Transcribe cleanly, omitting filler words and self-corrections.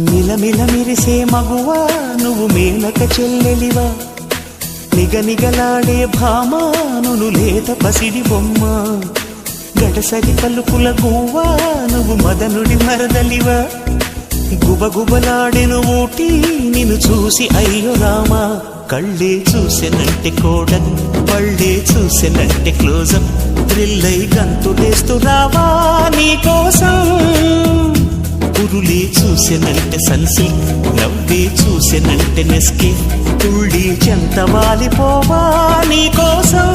మిలమిల మెరిసే మగువా నువ్వు మేనక చెల్లెలివా నిగనిగలాడే భామా నువ్వు లేత పసిడి బొమ్మ గడసరి పలుకుల గువ్వా నువ్వు మదనుడి మరదలివా గుబగుబలాడెను ఊటి నిన్ను చూసి అయ్యో రామా కళ్ళే చూసెనంటే కోడన్ పళ్ళే చూసెనంటే క్లోజప్ థ్రిల్లై గంతులేస్తూ రావా నీకోసం పురులే చూసెనంటే సన్సిల్క్ నవ్వే చూసెనంటే నెస్కే తుళ్ళి చెంత వాలిపోవా నీకోసం